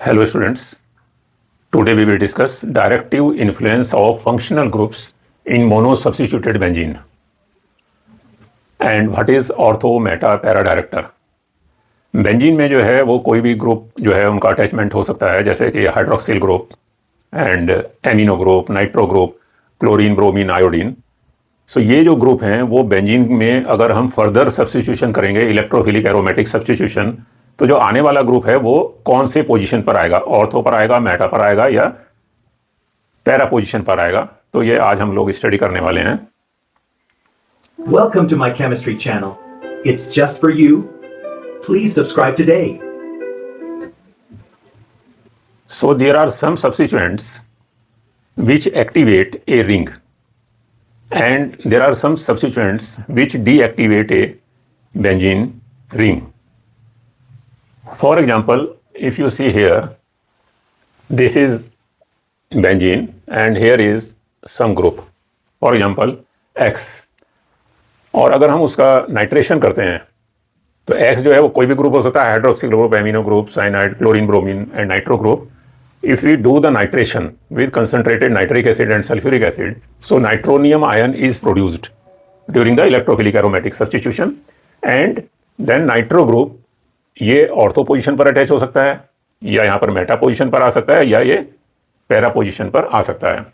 Hello students, today we will discuss directive influence of functional groups in monosubstituted benzene and what is ortho meta para director. Benzene में जो है वो कोई भी group जो है उनका अटैचमेंट हो सकता है, जैसे कि hydroxyl group and amino group, nitro group, chlorine, bromine, iodine. So ये जो ग्रुप हैं वो बेंजीन में अगर हम फर्दर सब्स्टिट्यूशन करेंगे, इलेक्ट्रोफिलिक एरोमेटिक सब्स्टिट्यूशन, तो जो आने वाला ग्रुप है वो कौन से पोजीशन पर आएगा, ऑर्थो पर आएगा, मेटा पर आएगा या पैरा पोजीशन पर आएगा. तो ये आज हम लोग स्टडी करने वाले हैं. Welcome to my chemistry channel. It's just for you. Please subscribe today. So there are some substituents which activate a ring and there are some substituents which deactivate a benzene ring. For example, if you see here, this is benzene and here is some group, for example X. और अगर हम उसका nitration करते हैं तो X जो है वो कोई भी ग्रुप हो सकता है, hydroxyl group, amino group, cyanide, chlorine, bromine and nitro group. If we do the nitration with concentrated nitric acid and sulfuric acid, so nitronium ion is produced during the electrophilic aromatic substitution and then nitro group ये ortho position पर attach हो सकता है या यहाँ पर Meta position पर आ सकता है या ये पैरा पोजीशन पर आ सकता है.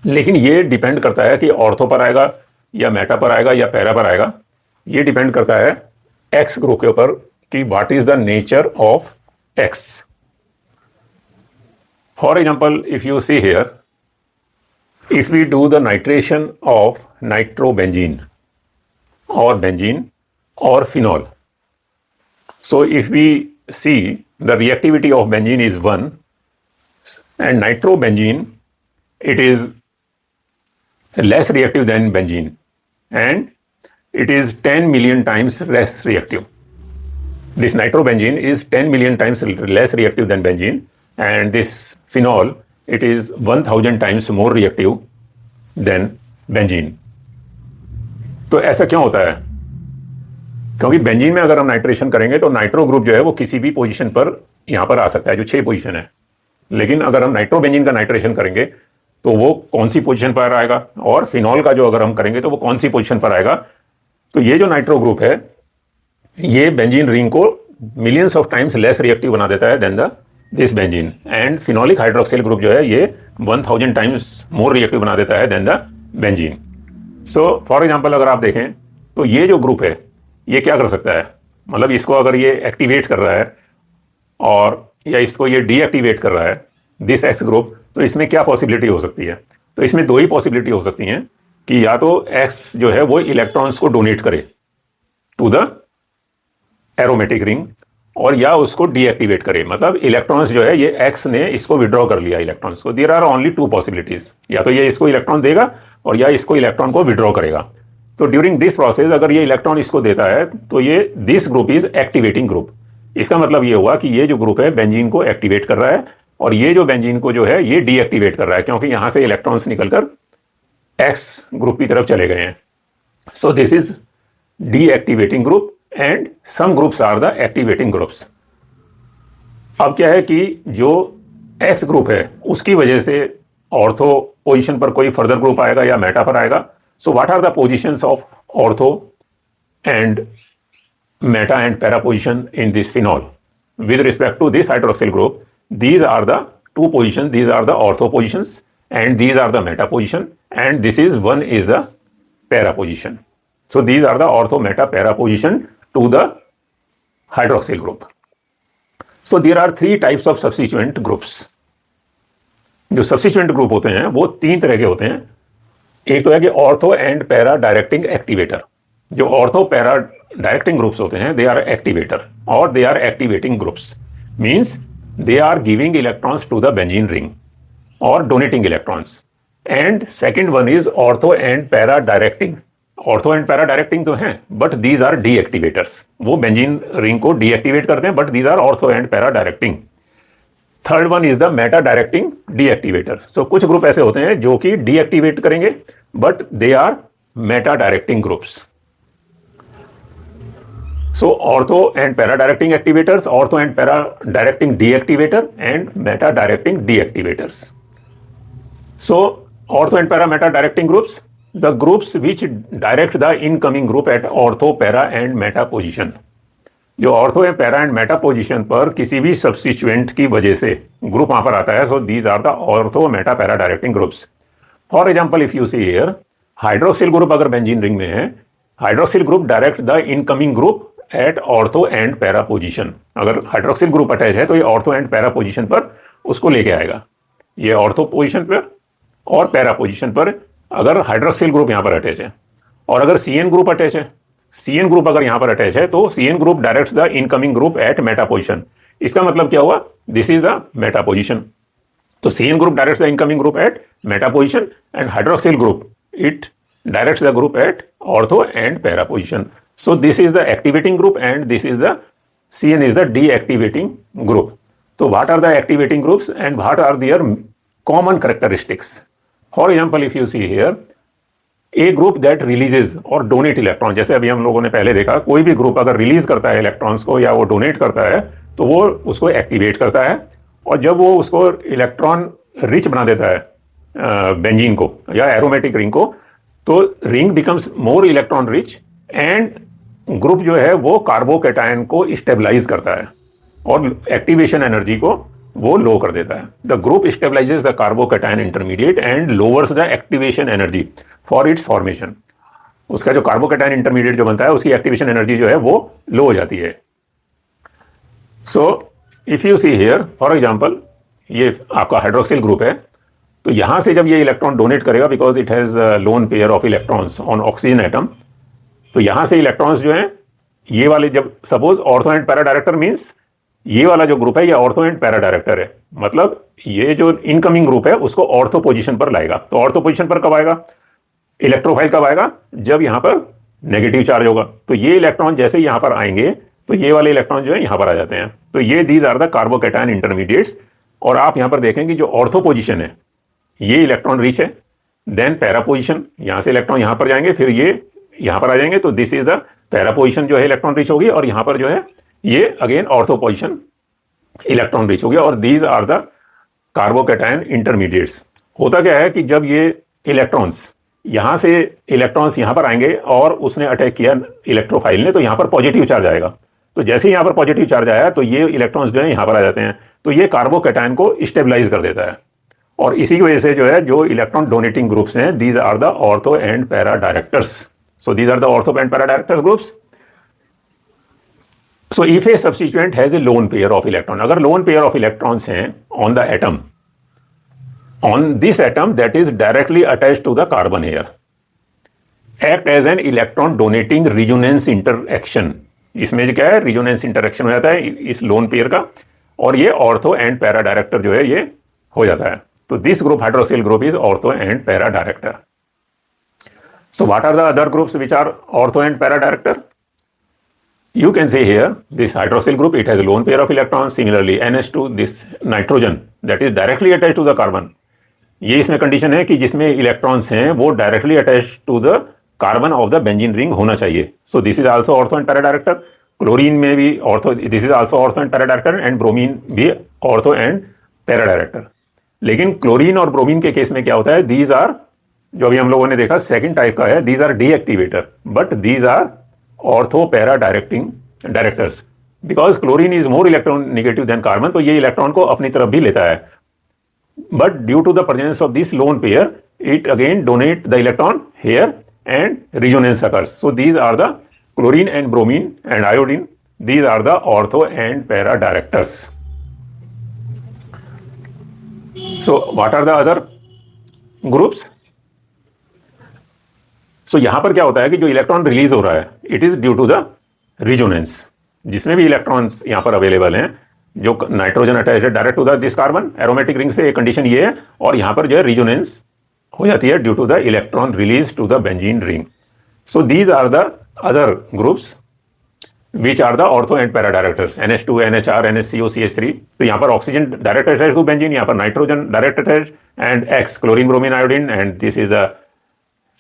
लेकिन ये डिपेंड करता है कि ऑर्थो पर आएगा या मेटा पर आएगा या पैरा पर आएगा. ये डिपेंड करता है एक्स ग्रुप के ऊपर कि what is the nature of x. For example, if you see here, if we do the nitration of nitrobenzene or phenol, so if we see the reactivity of benzene is 1 and nitrobenzene, it is less reactive than benzene and it is 10 million times less reactive. This nitrobenzene is 10 million times less reactive than benzene. And this phenol, it is 1000 times more reactive than benzene. तो ऐसा क्यों होता है? क्योंकि benzene में अगर हम nitration करेंगे तो नाइट्रो ग्रुप जो है वो किसी भी पोजीशन पर यहाँ पर आ सकता है, जो 6 पोजीशन है. लेकिन अगर हम नाइट्रोबेंजीन का नाइट्रेशन करेंगे तो वो कौन सी पोजीशन पर आएगा, और फिनॉल का जो अगर हम करेंगे तो वो कौन सी पोजीशन पर आएगा. तो ये जो नाइट्रो ग्रुप है ये बेंजीन रिंग को millions of times less reactive बना देता है then the this benzene. And phenolic hydroxyl group जो है ये 1000 टाइम्स मोर रिएक्टिव बना देता है then the benzene. So for example अगर आप देखें तो ये जो ग्रुप है ये क्या कर सकता है, मतलब इसको अगर ये एक्टिवेट कर रहा है और या इसको ये डीएक्टिवेट कर रहा है दिस एक्स ग्रुप, तो इसमें क्या पॉसिबिलिटी हो सकती है. तो इसमें दो ही पॉसिबिलिटी हो सकती हैं कि या तो एक्स जो है वो इलेक्ट्रॉन्स को डोनेट करे टू द एरोमेटिक रिंग और या उसको डीएक्टिवेट करे, मतलब इलेक्ट्रॉन्स जो है ये एक्स ने इसको विड्रॉ कर लिया इलेक्ट्रॉन्स को. देयर आर ओनली 2 पॉसिबिलिटीज, या तो ये इसको इलेक्ट्रॉन देगा और या इसको इलेक्ट्रॉन को विड्रॉ करेगा. तो ड्यूरिंग दिस प्रोसेस अगर ये इलेक्ट्रॉन इसको देता है तो ये this group is activating group. इसका मतलब ये हुआ कि ये जो ग्रुप है बेंजीन को एक्टिवेट कर रहा है और ये जो बेंजीन को जो है ये डीएक्टिवेट कर रहा है, क्योंकि यहां से इलेक्ट्रॉन्स निकलकर एक्स ग्रुप की तरफ चले गए हैं. So this is deactivating group and some groups are the activating groups. अब क्या है कि जो एक्स ग्रुप है उसकी वजह से ऑर्थो पोजीशन पर कोई फर्दर ग्रुप आएगा या मेटा पर आएगा. So what are the positions of ortho and meta and para position in this phenol with respect to this hydroxyl group? These are the 2 position, these are the ortho positions and these are the meta position and this is 1 is the para position. So these are the ortho meta para position to the hydroxyl group. So there are 3 types of substituent groups. जो substituent group होते हैं वो 3 तरह के होते हैं. एक तो है कि ortho and para directing activator. जो ऑर्थो पैरा डायरेक्टिंग ग्रुप्स होते हैं दे आर एक्टिवेटर और they are activating groups, means they are giving electrons to the benzene ring और donating electrons. And second one is ortho and para directing. Ortho and para directing तो हैं but these are डीएक्टिवेटर्स. वो benzene ring को deactivate करते हैं but these are ortho and para directing. Third one is the meta directing deactivator. So कुछ group ऐसे होते हैं जो कि डीएक्टिवेट करेंगे but they are meta directing groups. So ortho and para directing activators, ortho and para directing deactivator, and meta directing deactivators. So ortho and para meta directing groups, the groups which direct the incoming group at ortho, para and meta position. जो ortho या para and Meta position पर किसी भी substituent की वजह से group वहां पर आता है, so these are the ortho meta para directing groups. For example, if you see here, hydroxyl group अगर बेंजीन रिंग में है, hydroxyl group direct the incoming group at ortho and para position. अगर hydroxyl group attach है तो ये ortho and para position पर उसको लेके आएगा. ये ऑर्थो पोजीशन पर और पैरा पोजीशन पर अगर हाइड्रोक्सिल ग्रुप यहां पर अटैच है, और अगर सीएन ग्रुप अटैच है, सीएन ग्रुप अगर यहां पर अटैच है तो CN group directs the incoming group at meta position. इसका मतलब क्या हुआ? This is the meta position. तो CN group directs the incoming group at meta position and hydroxyl group it directs the group at ortho and para position. So this is the activating group and this is the CN is the deactivating group. तो what are the activating groups and what are their common characteristics? For example, if you see here, a group that releases और donate electron, जैसे अभी हम लोगों ने पहले देखा, कोई भी ग्रुप अगर रिलीज करता है इलेक्ट्रॉन्स को या वो डोनेट करता है तो वो उसको एक्टिवेट करता है, और जब वो उसको इलेक्ट्रॉन रिच बना देता है बेंजीन को या एरोमेटिक रिंग को, तो ring becomes more electron rich and group जो है वो कार्बोकैटायन को स्टेबलाइज करता है और एक्टिवेशन एनर्जी को वो लो कर देता है. The group stabilises the carbocation intermediate and lowers the activation energy for its formation. उसका जो कार्बोकैटायन इंटरमीडिएट जो बनता है उसकी एक्टिवेशन एनर्जी जो है वो लो हो जाती है. So if you see here, for example, ये आपका हाइड्रोक्सिल ग्रुप है, तो यहां से जब ये इलेक्ट्रॉन डोनेट करेगा, because it has lone pair of electrons on oxygen atom, तो यहां से इलेक्ट्रॉन्स जो हैं ये वाले, जब suppose ortho and para director means ये वाला जो ग्रुप है ये ऑर्थो एंड पैरा डायरेक्टर है, मतलब ये जो इनकमिंग ग्रुप है उसको ऑर्थो पोजीशन पर लाएगा. तो ऑर्थो पोजीशन पर कब आएगा? इलेक्ट्रोफाइल कब आएगा? जब यहां पर नेगेटिव चार्ज होगा. तो ये इलेक्ट्रॉन जैसे यहां पर आएंगे तो ये वाले इलेक्ट्रॉन जो है यहां पर आ जाते हैं. तो ये these are the carbocation intermediates. और आप यहां पर देखेंगे जो ऑर्थो पोजीशन है ये इलेक्ट्रॉन रिच है, देन पैरा पोजीशन, यहां से इलेक्ट्रॉन यहां पर जाएंगे, फिर ये यहां पर आ जाएंगे, तो this is the para position जो है इलेक्ट्रॉन रिच होगी, और यहां पर जो है ये again ortho position electron rich हो गया. और these are the carbocation intermediates. होता क्या है कि जब ये इलेक्ट्रॉन्स यहां से इलेक्ट्रॉन्स यहां पर आएंगे और उसने अटैक किया इलेक्ट्रोफाइल ने, तो यहां पर पॉजिटिव चार्ज आएगा. तो जैसे ही यहां पर पॉजिटिव चार्ज आया तो ये इलेक्ट्रॉन्स जो है यहां पर आ जाते हैं, तो ये कार्बोकैटायन को स्टेबलाइज कर देता है. और इसी की वजह से जो है जो इलेक्ट्रॉन डोनेटिंग ग्रुप्स हैं, these are the ortho and para directors. So these are the ortho and para directors groups. So if a substituent has a lone pair of electron, अगर lone pair of electrons हैं on the atom, on this atom that is directly attached to the carbon here, act as an electron donating resonance interaction. इसमें जो क्या है, resonance interaction हो जाता है इस lone pair का, और ये ortho and para director जो है ये हो जाता है. तो this group hydroxyl group is ortho and para director. So what are the other groups which are ortho and para director? You can see here this hydroxyl group, it has a lone pair of electrons. Similarly NH2, this nitrogen that is directly attached to the carbon. ये इसमें condition है कि जिसमें electrons हैं वो directly attach to the carbon of the benzene ring होना चाहिए. So this is also ortho and para director. Chlorine में भी ortho, this is also ortho and para director, and bromine भी ऑर्थो एंड पैरा डायरेक्टर. लेकिन chlorine और bromine के case में क्या होता है, दीज आर, जो अभी हम लोगों ने देखा सेकेंड टाइप का है, these are deactivator, but these are ortho para directing directors, because chlorine is more electron negative than carbon, तो ये इलेक्ट्रॉन को अपनी तरफ भी लेता है. But due to the presence of this lone pair it again donate the electron here and resonance occurs. So these are the chlorine and bromine and iodine, these are the ortho and para directors. So what are the other groups? सो यहां पर क्या होता है कि जो electron release हो रहा है it is due to the resonance. जिसमें भी इलेक्ट्रॉन्स यहां पर अवेलेबल हैं, जो नाइट्रोजन अटैच है direct to the this carbon aromatic ring से, एक कंडीशन ये है, और यहां पर जो है रिजोनेंस हो जाती है due to the electron release to the benzene ring. So these are the other groups which are the ortho and para directors. NH2, NHR, NHCO, CH3. तो यहां पर oxygen direct attach to benzene, यहां पर nitrogen direct attach, and X chlorine bromine iodine, and this is the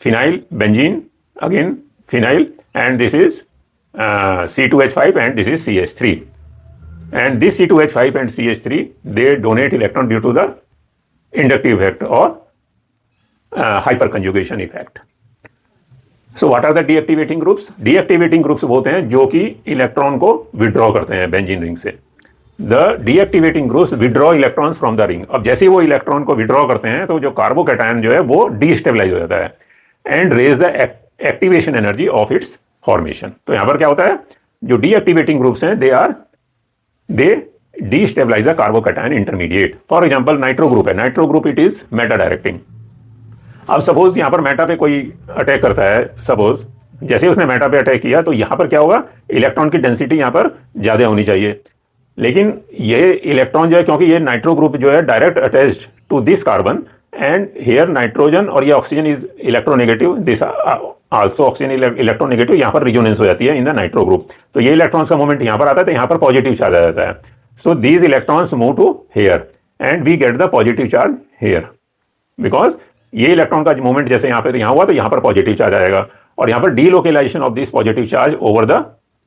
phenyl benzene, again phenyl, and this is C2H5 and this is CH3. And this C2H5 and CH3, they donate electron due to the inductive effect or hyperconjugation effect. So what are the deactivating groups? Deactivating groups वो होते हैं जो कि electron को withdraw करते हैं benzene ring से. The deactivating groups withdraw electrons from the ring. अब जैसे ही वो इलेक्ट्रॉन को विड्रॉ करते हैं तो जो कार्बोकैटायन जो है वो डीस्टेबलाइज हो जाता है and raise the activation energy of its formation. तो यहां पर क्या होता है, जो डीएक्टिवेटिंग ग्रुप्स हैं they destabilize the carbocation intermediate. For example nitro group है, nitro group it is meta directing. अब सपोज यहां पर मेटा पे कोई अटैक करता है, सपोज जैसे उसने मेटा पे अटैक किया तो यहां पर क्या होगा, इलेक्ट्रॉन की डेंसिटी यहां पर ज्यादा होनी चाहिए. लेकिन ये इलेक्ट्रॉन जो है, क्योंकि ये नाइट्रो ग्रुप जो है direct attached to this carbon and here nitrogen और ये oxygen is electronegative, this also oxygen electronegative, यहाँ पर रिजोनेंस हो जाती है इन द नाइट्रो ग्रुप. तो ये इलेक्ट्रॉन्स का मूवमेंट यहाँ पर आता है तो यहाँ पर पॉजिटिव चार्ज आ जाता है. So these electrons move to here and we get the positive charge here, because ये इलेक्ट्रॉन का मूवमेंट जैसे यहाँ पर यहाँ हुआ तो यहाँ पर पॉजिटिव चार्ज आएगा और यहाँ पर delocalisation of this positive charge over the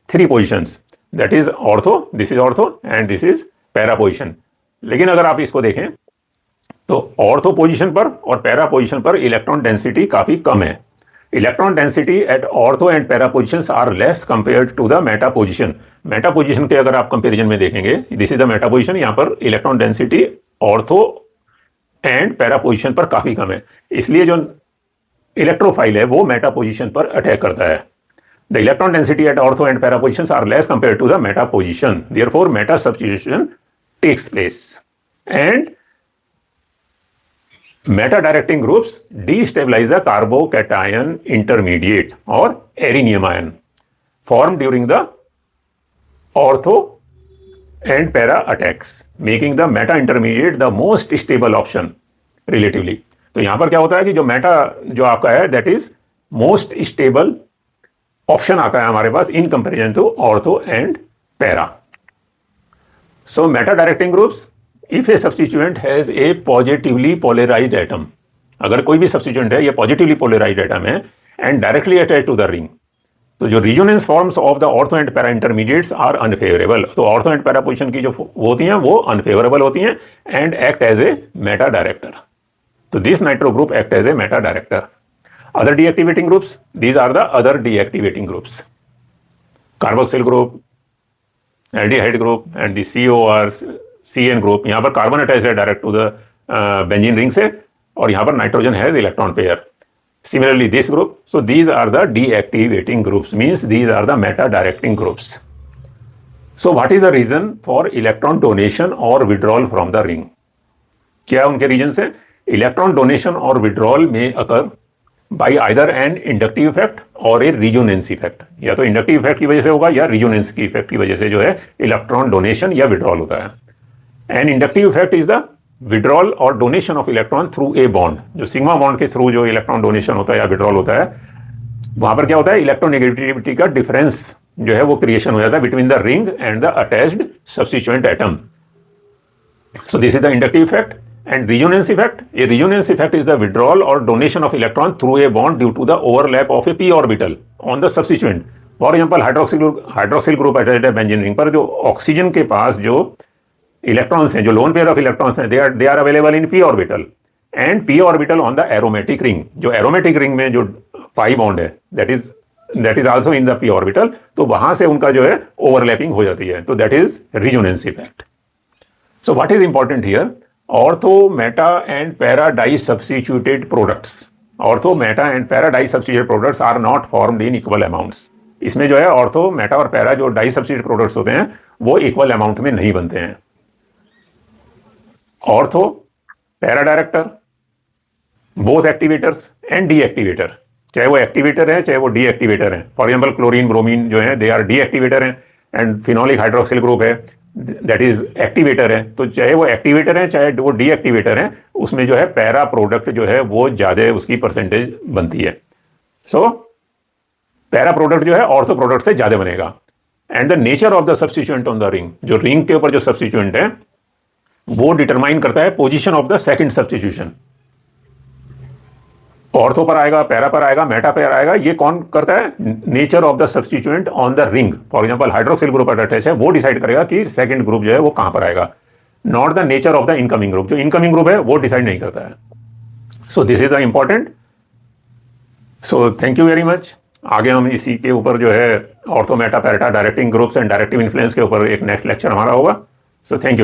3 positions, that is ortho, this is ortho and this is para position. लेकिन अगर आप इसको देखें तो ऑर्थो पोजीशन पर और पैरा पोजीशन पर इलेक्ट्रॉन डेंसिटी काफी कम है. Electron density at ortho and para positions are less compared to the meta position. Meta position के अगर आप कंपैरिजन में देखेंगे, this is the meta position, यहां पर electron density ortho and para position पर काफी कम है, इसलिए जो इलेक्ट्रोफाइल है वो मेटा पोजीशन पर अटैक करता है. The electron density at ortho and para positions are less compared to the meta position, therefore meta substitution takes place and meta directing groups destabilize the carbocation intermediate or erinium ion formed during the ortho and para attacks, making the meta intermediate the most stable option relatively. तो यहां पर क्या होता है कि जो Meta जो आपका है that is most stable option आता है हमारे पास in comparison to ortho and para. So meta directing groups, if a substituent has a positively polarized atom, अगर कोई भी substituent है ये positively polarized atom है and directly attached to the ring, तो जो resonance forms of the ortho and para intermediates are unfavorable. तो ortho and para position की जो होती हैं वो unfavorable होती हैं and act as a meta director. तो this nitro group act as a meta director. Other deactivating groups, these are the other deactivating groups. Carboxyl group, aldehyde group and the CO or CN group. यहां पर carbon attach है direct to the benzene ring से और यहां पर nitrogen has electron pair. Similarly this group, so these are the deactivating groups, means these are the meta directing groups. So what is the reason for electron donation और withdrawal from the ring? क्या उनके reason है? Electron donation और withdrawal में occur by either an inductive effect और a resonance effect. या तो inductive effect की वजह से होगा या रिजोनेंस की इफेक्ट की वजह से जो है इलेक्ट्रॉन डोनेशन या विड्रॉल होता है. An inductive effect is the withdrawal और donation of electron through a bond. जो सिग्मा बॉन्ड के थ्रू जो इलेक्ट्रॉन डोनेशन होता है या विड्रॉल होता है, वहां पर क्या होता है, इलेक्ट्रोनेगेटिविटी का डिफरेंस जो है वो क्रिएशन हो जाता है between the ring and the attached substituent atom. So this is the inductive effect. And resonance effect, a resonance effect is the withdrawal और donation of electron through a bond due to the overlap of a p orbital on the substituent. For example hydroxyl group attached है benzene ring पर, जो oxygen के पास जो electrons हैं, जो lone pair of electrons हैं, they are available in p orbital and p orbital on the aromatic ring. जो aromatic ring में जो पाई बॉन्ड है that is also in the p orbital, तो वहां से उनका जो है ओवरलैपिंग हो जाती है. तो that is resonance effect. So what is important here, ortho, meta and para di substituted products. Ortho, meta and para di substituted products are not formed in equal amounts. इसमें जो है ऑर्थो, मेटा और para जो di substituted products होते हैं वो equal amount में नहीं बनते हैं. Ortho, para director, both activators and deactivator, चाहे वो एक्टिवेटर है चाहे वो डीएक्टिवेटर है. फॉर एग्जांपल क्लोरीन, ब्रोमीन जो है दे आर डीएक्टिवेटर हैं एंड फिनोलिक हाइड्रोक्सिल ग्रुप है दैट इज एक्टिवेटर है. तो चाहे वो एक्टिवेटर है चाहे वो डीएक्टिवेटर है, उसमें जो है पैरा प्रोडक्ट जो है वो ज्यादा उसकी परसेंटेज बनती है. सो पैरा प्रोडक्ट जो है ऑर्थो प्रोडक्ट से ज्यादा बनेगा. And the nature of the substituent on the ring, जो रिंग के ऊपर जो सब्स्टिट्यूएंट है वो डिटरमाइन करता है position of the second substitution. Ortho पर आएगा, पैरा पर आएगा, मेटा पर आएगा, ये कौन करता है? Nature of the substituent on the ring. For example hydroxyl group पर अटैच है, वो डिसाइड करेगा कि सेकंड ग्रुप जो है वो कहां पर आएगा, not the nature of the incoming group. जो इनकमिंग ग्रुप है वो डिसाइड नहीं करता है। सो this is the important. So thank you very much. आगे हम इसी के ऊपर जो है ortho, meta, para, directing groups and directive influence के ऊपर एक नेक्स्ट लेक्चर हमारा होगा। So thank you.